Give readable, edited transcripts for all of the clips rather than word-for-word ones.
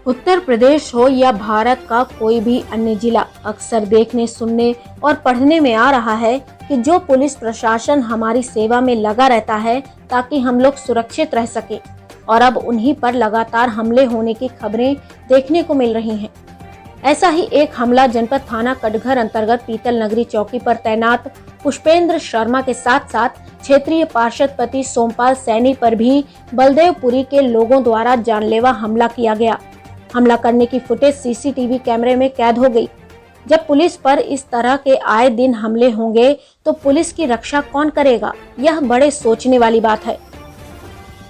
उत्तर प्रदेश हो या भारत का कोई भी अन्य जिला, अक्सर देखने, सुनने और पढ़ने में आ रहा है कि जो पुलिस प्रशासन हमारी सेवा में लगा रहता है ताकि हम लोग सुरक्षित रह सके, और अब उन्हीं पर लगातार हमले होने की खबरें देखने को मिल रही हैं। ऐसा ही एक हमला जनपद थाना कटघर अंतर्गत पीतल नगरी चौकी पर तैनात पुष्पेंद्र शर्मा के साथ साथ क्षेत्रीय पार्षद पति सोमपाल सैनी पर भी बलदेवपुरी के लोगों द्वारा जानलेवा हमला किया गया। हमला करने की फुटेज सीसीटीवी कैमरे में कैद हो गई। जब पुलिस पर इस तरह के आए दिन हमले होंगे तो पुलिस की रक्षा कौन करेगा? यह बड़े सोचने वाली बात है।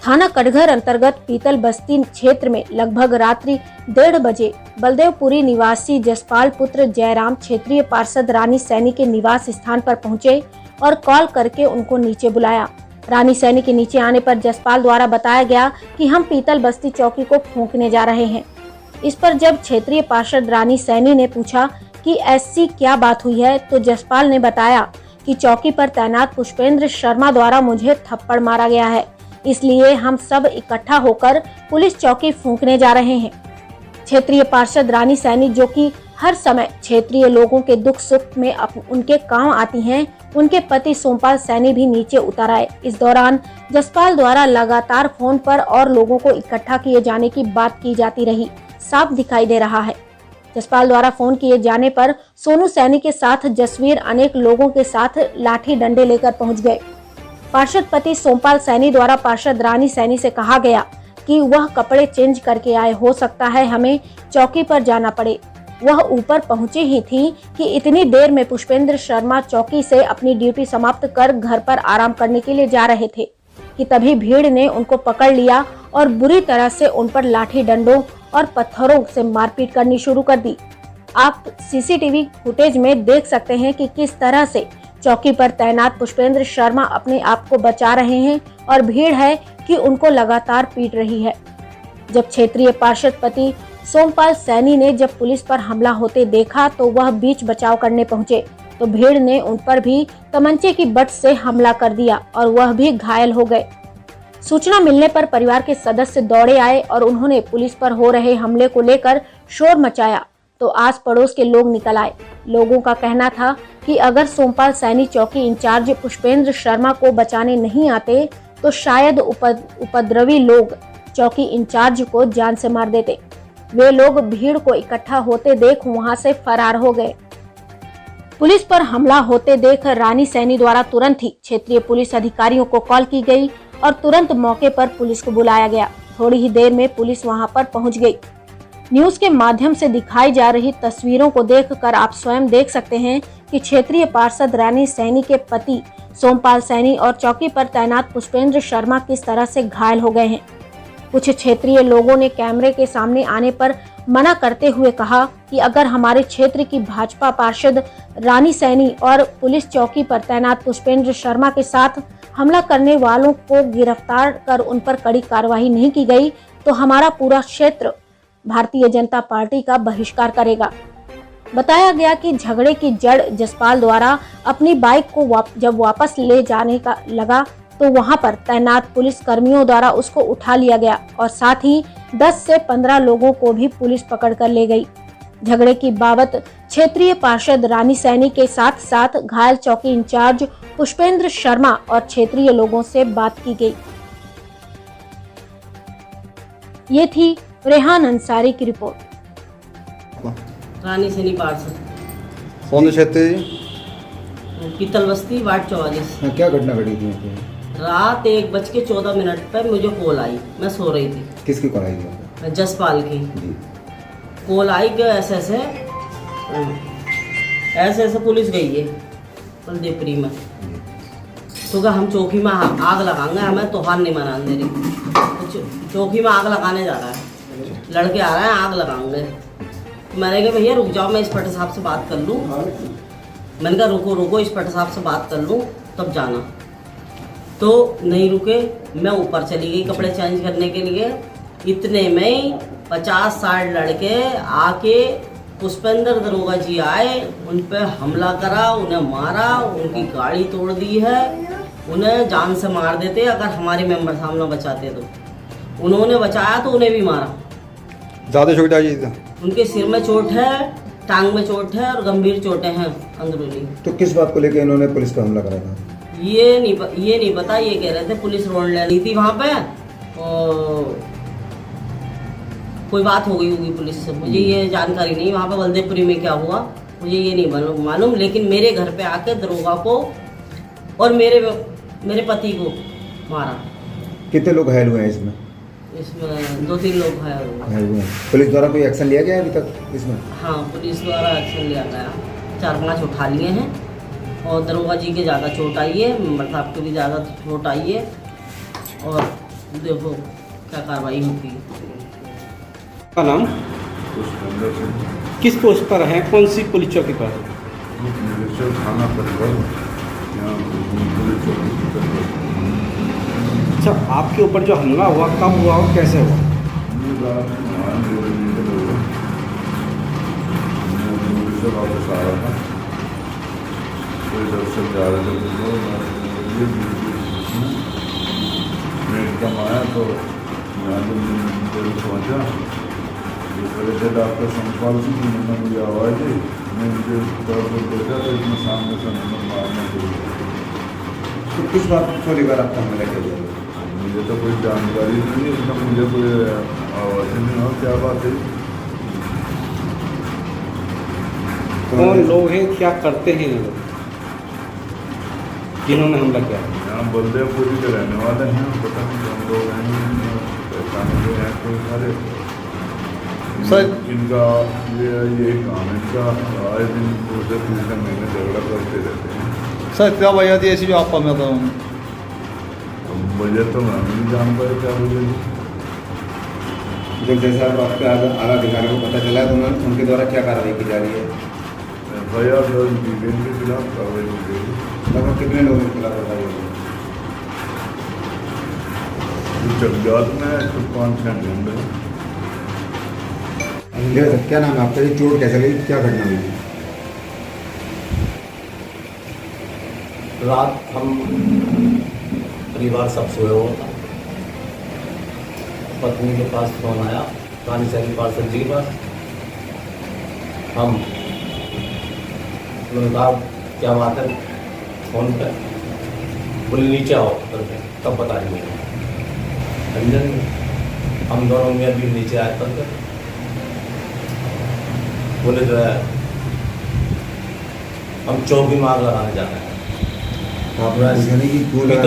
थाना कटघर अंतर्गत पीतल बस्ती क्षेत्र में लगभग रात्रि 1:30 बजे बलदेवपुरी निवासी जसपाल पुत्र जयराम क्षेत्रीय पार्षद रानी सैनी के निवास स्थान पर पहुंचे और कॉल करके उनको नीचे बुलाया। रानी सैनी के नीचे आने पर जसपाल द्वारा बताया गया कि हम पीतल बस्ती चौकी को फूंकने जा रहे हैं। इस पर जब क्षेत्रीय पार्षद रानी सैनी ने पूछा कि ऐसी क्या बात हुई है, तो जसपाल ने बताया कि चौकी पर तैनात पुष्पेंद्र शर्मा द्वारा मुझे थप्पड़ मारा गया है, इसलिए हम सब इकट्ठा होकर पुलिस चौकी फूंकने जा रहे हैं। क्षेत्रीय पार्षद रानी सैनी, जो कि हर समय क्षेत्रीय लोगों के दुख सुख में उनके काम आती हैं, उनके पति सोमपाल सैनी भी नीचे उतर आए। इस दौरान जसपाल द्वारा लगातार फोन पर और लोगों को इकट्ठा किए जाने की बात की जाती रही, साफ दिखाई दे रहा है। जसपाल द्वारा फोन किए जाने पर सोनू सैनी के साथ जसवीर अनेक लोगों के साथ लाठी डंडे लेकर पहुंच गए। पार्षद पति सोमपाल सैनी द्वारा पार्षद रानी सैनी से कहा गया कि वह कपड़े चेंज करके आए, हो सकता है हमें चौकी पर जाना पड़े। वह ऊपर पहुंचे ही थी कि इतनी देर में पुष्पेंद्र शर्मा चौकी से अपनी ड्यूटी समाप्त कर घर पर आराम करने के लिए जा रहे थे कि तभी भीड़ ने उनको पकड़ लिया और बुरी तरह से उन पर लाठी डंडों और पत्थरों से मारपीट करनी शुरू कर दी। आप सीसीटीवी फुटेज में देख सकते हैं कि किस तरह से चौकी पर तैनात पुष्पेंद्र शर्मा अपने आप को बचा रहे हैं और भीड़ है कि उनको लगातार पीट रही है। जब क्षेत्रीय पार्षद पति सोमपाल सैनी ने जब पुलिस पर हमला होते देखा तो वह बीच बचाव करने पहुंचे तो भीड़ ने उन पर भी तमंचे की बट से हमला कर दिया और वह भी घायल हो गए। सूचना मिलने पर परिवार के सदस्य दौड़े आए और उन्होंने पुलिस पर हो रहे हमले को लेकर शोर मचाया तो आस पड़ोस के लोग निकल आए। लोगों का कहना था कि अगर सोमपाल सैनी चौकी इंचार्ज पुष्पेंद्र शर्मा को बचाने नहीं आते तो शायद उपद्रवी लोग चौकी इंचार्ज को जान से मार देते। वे लोग भीड़ को इकट्ठा होते देख वहां से फरार हो गए। पुलिस पर हमला होते देख रानी सैनी द्वारा तुरंत ही क्षेत्रीय पुलिस अधिकारियों को कॉल की गई और तुरंत मौके पर पुलिस को बुलाया गया। थोड़ी ही देर में पुलिस वहां पर पहुंच गई। न्यूज के माध्यम से दिखाई जा रही तस्वीरों को देखकर आप स्वयं देख सकते हैं कि क्षेत्रीय पार्षद रानी सैनी के पति सोमपाल सैनी और चौकी पर तैनात पुष्पेंद्र शर्मा किस तरह से घायल हो गए हैं। कुछ क्षेत्रीय लोगों ने कैमरे के सामने आने पर मना करते हुए कहा कि अगर हमारे क्षेत्र की भाजपा पार्षद रानी सैनी और पुलिस चौकी पर तैनात पुष्पेंद्र शर्मा के साथ हमला करने वालों को गिरफ्तार कर उन पर कड़ी कार्रवाई नहीं की गई तो हमारा पूरा क्षेत्र भारतीय जनता पार्टी का बहिष्कार करेगा। बताया गया कि झगड़े की जड़ जसपाल द्वारा अपनी बाइक को जब वापस ले जाने का लगा तो वहां पर तैनात पुलिस कर्मियों द्वारा उसको उठा लिया गया और साथ ही 10 से 15 लोगों को भी पुलिस पकड़ कर ले गई। झगड़े की बाबत क्षेत्रीय पार्षद रानी सैनी के साथ साथ घायल चौकी इंचार्ज पुष्पेंद्र शर्मा और क्षेत्रीय लोगों से बात की गई। ये थी रेहान अंसारी की रिपोर्ट। रानी सैनी पार्षद, कौन से क्षेत्र है? पीतल बस्ती वार्ड 44। क्या घटना घटी थी? रात 1:14 पर मुझे कॉल आई। मैं सो रही थी। किसकी कॉल आई थी? जसपाल की कॉल आई कि ऐसे पुलिस गई है बलदेवपुरी में, तो क्या हम चौकी में आग लगाएंगे, हमें तोहार नहीं मनाने दे रही। चौकी में आग लगाने जा रहा है, लड़के आ रहे हैं, आग लगाएंगे। मैंने कहा भैया रुक जाओ, मैं इंस्पेक्टर साहब से बात कर लूँ। मैंने कहा रुको इंस्पेक्टर साहब से बात कर लूँ तब जाना। तो नहीं रुके, मैं ऊपर चली गई कपड़े चेंज करने के लिए। इतने में 50-60 लड़के आके पुष्पेंद्र दरोगा जी आए, उन पे हमला करा, उन्हें मारा, उनकी गाड़ी तोड़ दी है, उन्हें जान से मार देते अगर हमारे मेंबर साहब न बचाते तो। उन्होंने बचाया तो उन्हें भी मारा। ज़्यादा चोट आई थी? उनके सिर में चोट है, टांग में चोट है और गंभीर चोटें हैं अंदरूनी। तो किस बात को लेकर इन्होंने पुलिस पर हमला करा था? ये नहीं पता। ये कह रहे थे पुलिस रोड ले रही थी वहाँ पे और कोई बात हो गई होगी पुलिस से। मुझे ये जानकारी नहीं वहाँ पे बलदेवपुरी में क्या हुआ, मुझे ये नहीं मालूम। लेकिन मेरे घर पे आके दरोगा को और मेरे पति को मारा। कितने लोग घायल हुए हैं इसमें? इसमें 2-3 लोग घायल हुए। पुलिस द्वारा कोई एक्शन लिया गया है अभी तक इसमें? हाँ, पुलिस द्वारा एक्शन लिया गया। 4-5 उठा लिए हैं और दरोगा जी के ज़्यादा चोट आई है, मेम्बर साहब के भी ज़्यादा चोट आई है और देखो क्या कार्रवाई होती है। का नाम? किस पोस्ट पर है? कौन सी पुलिस चौकी पर? थाना परिवहन, यहाँ पुलिस चौकी पर। अच्छा, आपके ऊपर जो हमला हुआ कब हुआ और कैसे हुआ? वापस आ रहा था, कोई दर्शन जा रहे थे, मैं एकदम आया तो यहाँ जब पहुँचा जो खड़े थे डॉक्टर संपाल सिंह, उन्होंने मुझे आवाज़ दी। मैं मुझे देखा तो इसमें सामने से नंबर मारने के लिए। तो किस बात को लेकर आपका हमला किया गया? मुझे तो कोई जानकारी नहीं है, इसका मुझे कोई आवाज़ नहीं हो क्या बात है। कौन लोग हैं, क्या करते हैं ये लोग जिन्होंने हमला किया? यहाँ बलदेवपुरी के रहने वाले हैं, पता नहीं कौन लोग हैं, पहचाने गए हैं कोई सारे। सर इनका ये काम है, इनका आए दिन 2-3 महीने झगड़ा करते रहते हैं। सर क्या वजह थी ऐसी जो आप मैं बताऊँ? वजह तो मैं नहीं जान पाया क्या वजह थी। जब जैसा आपके आला अधिकारियों को पता चला तो उनके द्वारा क्या कार्रवाई की जा रही है? FIR दर्ज की गई, इनके खिलाफ कार्रवाई की गई। लगभग कितने लोगों के खिलाफ कार्रवाई हुई? जगजात में 5-6 घंटे। क्या नाम है आपका? ये चोट कैसे लगी, क्या घटना हुई? रात हम परिवार सब सोए हुआ था, पत्नी के पास फोन आया, रानी सैनी पार्षद जी के पास। हम उन्होंने कहा क्या बात है फोन पे, बोले नीचे आओ करके, तब बता रही है रंजन। हम दोनों में भी नीचे आए करके बोले जो है हम चौकी में आग लगाने जा रहे हैं।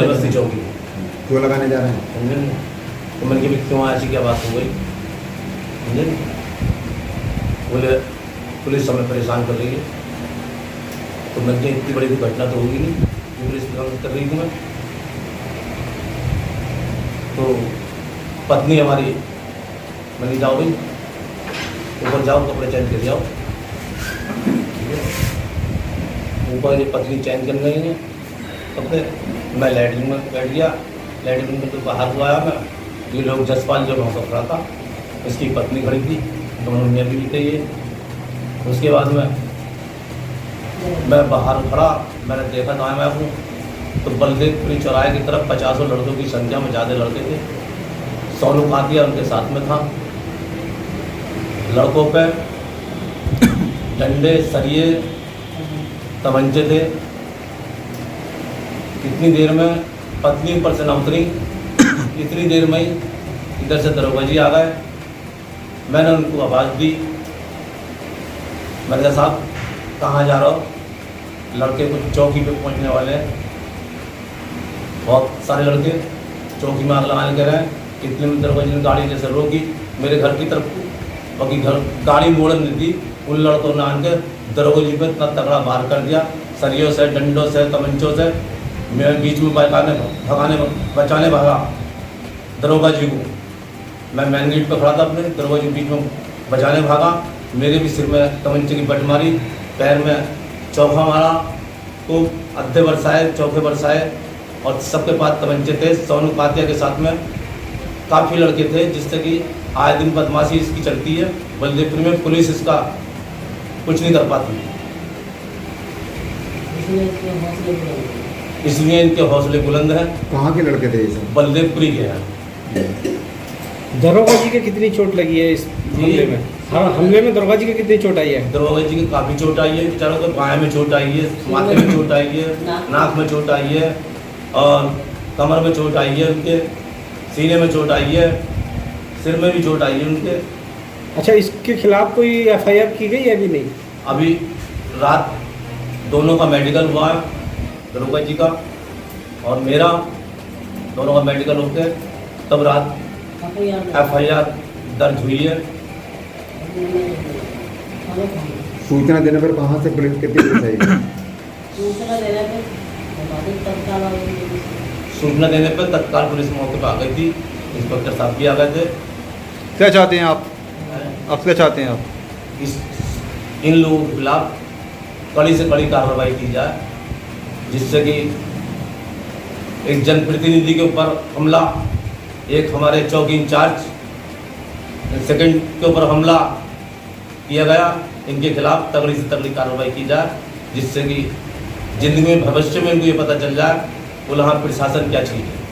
बस्ती चौकी क्यों लगाने जा रहे हैं? समझे? तो मैंने कहा क्यों ऐसी क्या बात हो गई? समझे? बोले पुलिस हमें परेशान कर रही है। तो मैंने कहा इतनी बड़ी कोई घटना तो होगी नहीं, पुलिस परेशान कर रही थी मैं। तो पत्नी हमारी मैंने जाओ भाई ऊपर जाओ, कपड़े चेंज कर जाओ। ऊपर ये पत्नी चेंज कर गई है कपड़े। मैं लैट्रिन में बैठ गया, लैट्रिन में तो बाहर को आया मैं। ये लोग जसपाल जो वहाँ खड़ा था, इसकी पत्नी खड़ी थी, दोनों मियाँ भी थे ये। उसके बाद मैं बाहर खड़ा, मैंने देखा दाएं मैं हूँ तो बलदेवपुरी चौराहे की तरफ 50 लड़कों की संख्या में ज़्यादा लड़के थे। सोनू कातिया उनके साथ में था। लड़कों पे डंडे, सरिये, तमंचे थे। इतनी देर में पत्नी ऊपर से न उतरी, इतनी देर में ही इधर से दरोगा जी आ गए। मैंने उनको आवाज़ दी, मैंने कहा साहब कहाँ जा रहे हो? लड़के कुछ चौकी पे पहुंचने वाले हैं, बहुत सारे लड़के चौकी में आग लगाने कह रहे हैं। इतने में दरोगा जी ने गाड़ी जैसे रोकी मेरे घर की तरफ, बाकी घर गाड़ी मोड़न नहीं दी। उन लड़कों ने आन के दरोगा जी पे इतना तगड़ा वार कर दिया, सरियों से, डंडों से, तमंचों से। मैं बीच में बचाने भागा दरोगा जी को। मैं मेन गेट पर खड़ा था अपने, दरोगा जी बीच में बचाने भागा। मेरे भी सिर में तमंचे की बट मारी, पैर में चौका मारा, तो अद्धे बरसाए, चौके बरसाए और सबके पास तमंचे थे। सोनू कातिया के साथ में काफ़ी लड़के थे, जिससे कि आए दिन बदमाशी इसकी चलती है। बलदेवपुर में पुलिस इसका कुछ नहीं कर पाती, इसलिए इनके हौसले बुलंद हैं। कहाँ के लड़के थे ये सब? बलदेवपुरी के हैं। दरोगा जी के कितनी चोट लगी है इस हमले में? हाँ, हमले में दरोगा जी की कितनी चोट आई है? दरोगा जी की काफ़ी चोट आई है, बेचारों को बाएँ में चोट आई है, माथे में चोट आई है, नाक में चोट आई है और कमर में चोट आई है, उनके सीने में चोट आई है, सिर में भी चोट आई है उनके। अच्छा, इसके खिलाफ कोई FIR की गई है अभी नहीं? अभी रात दोनों का मेडिकल हुआ है, दरोगा जी का और मेरा, दोनों का मेडिकल होकर तब रात FIR दर्ज हुई है। सूचना देने पर कहाँ से पुलिस कितनी पुलिस आई? सूचना देने पे तत्काल आ गई। सूचना देने पर तत्काल पुलिस मौके पर आ गई थी, इंस्पेक्टर साहब भी आ गए थे। क्या चाहते हैं आप? आप क्या चाहते हैं आप? इन लोगों के खिलाफ कड़ी से कड़ी कार्रवाई की जाए, जिससे कि एक जनप्रतिनिधि के ऊपर हमला, एक हमारे चौकी इंचार्ज सेकंड के ऊपर हमला किया गया, इनके खिलाफ तगड़ी से तगड़ी कार्रवाई की जाए, जिससे कि जिंदगी में भविष्य में इनको ये पता चल जाए बोला हाँ प्रशासन क्या चीज़ है।